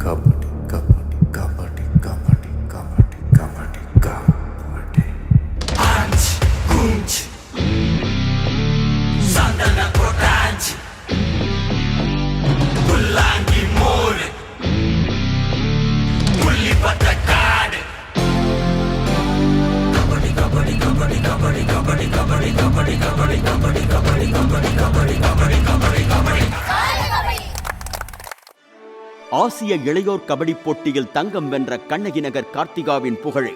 Kabaddi kabaddi kabaddi kabaddi kabaddi kabaddi kabaddi Anci, Kunci, Sandana Kotanci, Pullangi Mole, Pulli Patakade. Kabadi kabadi kabadi kabadi kabadi kabadi kabadi kabadi kabadi kabadi kabadi kabadi kabadi kabadi kabadi. ஆசிய இளையோர் கபடி போட்டியில் தங்கம் வென்ற கண்ணகி நகர் கார்த்திகாவின் புகழை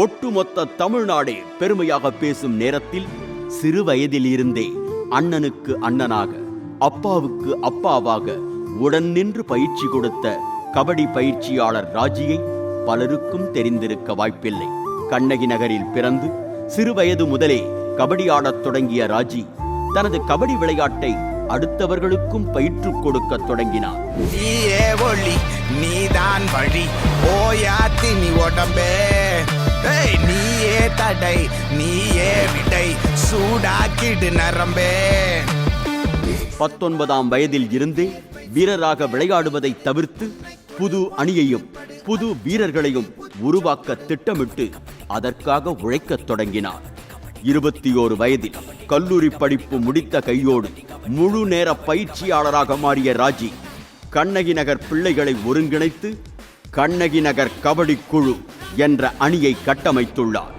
ஒட்டுமொத்த தமிழ்நாடே பெருமையாக பேசும் நேரத்தில் சிறு வயதிலிருந்தே அண்ணனுக்கு அண்ணனாக அப்பாவுக்கு அப்பாவாக உடன் நின்று பயிற்சி கொடுத்த கபடி பயிற்சியாளர் ராஜியை பலருக்கும் தெரிந்திருக்க வாய்ப்பில்லை. கண்ணகி நகரில் பிறந்து சிறு வயது முதலே கபடி ஆடத் தொடங்கிய ராஜி தனது கபடி விளையாட்டை அடுத்தவர்களுக்கும் பயிற்றுக் கொடுக்க தொடங்கினார். நீயே ஒளி நீதான் வழி ஓயாத்தி நீ உடம்பே, நீயே தடை நீயே விடை சூடாக்கிடு நரம்பே. 19ஆம் வயதில் இருந்தே வீரராக விளையாடுவதை தவிர்த்து புது அணியையும் புது வீரர்களையும் உருவாக்க திட்டமிட்டு அதற்காக உழைக்கத் தொடங்கினார். 21 வயதில் கல்லூரி படிப்பு முடித்த கையோடு முழு நேர பயிற்சியாளராக மாறிய ராஜி கண்ணகி நகர் பிள்ளைகளை ஒருங்கிணைத்து கண்ணகி நகர் கபடி குழு என்ற அணியை கட்டமைத்துள்ளார்.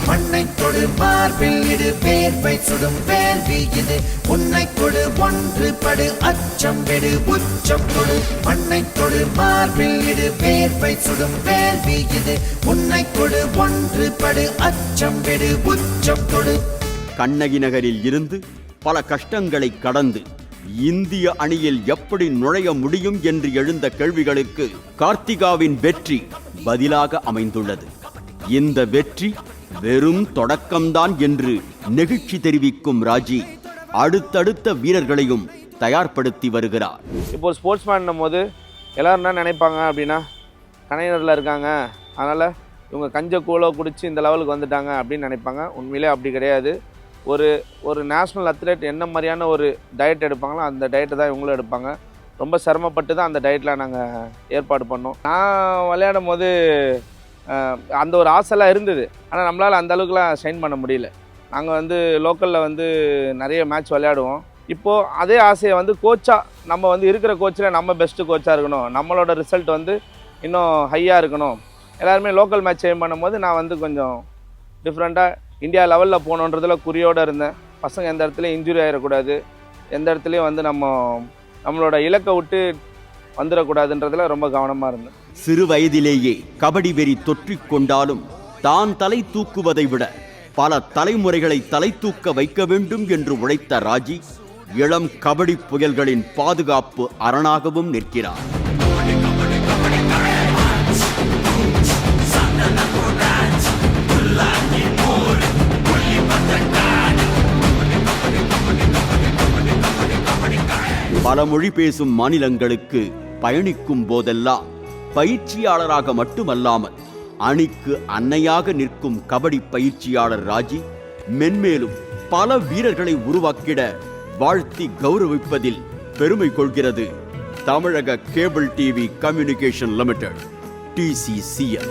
மண்ணை கொடு மார்பில் இடு வேர்வை சுடும் வேள்வி இது உன்னை கொடு ஒன்று படு அச்சம் விடு உச்சம் கொடு மண்ணை கொடு மார்பில் இடு வேர்வை சுடும் வேள்வி இது உன்னை கொடு ஒன்று படு அச்சம் விடு உச்சம் கொடு. கண்ணகி நகரில் இருந்து பல கஷ்டங்களை கடந்து இந்திய அணியில் எப்படி நுழைய முடியும் என்று எழுந்த கேள்விகளுக்கு கார்த்திகாவின் வெற்றி பதிலாக அமைந்துள்ளது. இந்த வெற்றி வெறும் தொடக்கம்தான் என்று நெகிழ்ச்சி தெரிவிக்கும் ராஜி அடுத்தடுத்த வீரர்களையும் தயார்படுத்தி வருகிறார். இப்போ ஒரு ஸ்போர்ட்ஸ்மேன் போது எல்லோரும் என்ன நினைப்பாங்க அப்படின்னா கலைஞரில் இருக்காங்க, அதனால் இவங்க கஞ்ச கூழோ குடித்து இந்த லெவலுக்கு வந்துட்டாங்க அப்படின்னு நினைப்பாங்க. உண்மையிலே அப்படி கிடையாது. ஒரு நேஷ்னல் அத்லெட் என்ன மாதிரியான ஒரு டயட் எடுப்பாங்களோ அந்த டயட்டை தான் இவங்களும் எடுப்பாங்க. ரொம்ப சிரமப்பட்டு தான் அந்த டயட்டில் நாங்கள் ஏற்பாடு பண்ணோம். நான் விளையாடும் போது அந்த ஒரு ஆசைலாம் இருந்தது, ஆனால் நம்மளால் அந்த அளவுக்குலாம் ஷைன் பண்ண முடியல. நாங்கள் லோக்கலில் நிறைய மேட்ச் விளையாடுவோம். இப்போது அதே ஆசையை கோச்சாக நம்ம இருக்கிற கோச்சில் நம்ம பெஸ்ட்டு கோச்சாக இருக்கணும், நம்மளோட ரிசல்ட் இன்னும் ஹையாக இருக்கணும். எல்லாருமே லோக்கல் மேட்ச் எய்ம் பண்ணும்போது நான் கொஞ்சம் டிஃப்ரெண்ட்டாக இந்தியா லெவலில் போகணுன்றதில் குறியோடு இருந்தேன். பசங்க எந்த இடத்துலையும் இன்ஜுரி ஆகிடக்கூடாது, எந்த இடத்துலையும் நம்மளோட இலக்கை விட்டு வந்துடக்கூடாதுன்றதில் ரொம்ப கவனமாக இருந்தேன். சிறு வயதிலேயே கபடி வெறி தொற்றிக் கொண்டாலும் தான் தலை தூக்குவதை விட பல தலைமுறைகளை தலை தூக்க வைக்க வேண்டும் என்று உழைத்த ராஜி இளம் கபடி புயல்களின் பாதுகாப்பு அரணாகவும் நிற்கிறார். பல மொழி பேசும் மாநிலங்களுக்கு பயணிக்கும் போதெல்லாம் பயிற்சியாளராக மட்டுமல்லாமல் அணிக்கு அன்னையாக நிற்கும் கபடி பயிற்சியாளர் ராஜி மென்மேலும் பல வீரர்களை உருவாக்கிட வாழ்த்தி கௌரவிப்பதில் பெருமை கொள்கிறது தமிழக cable TV communication limited TCCL.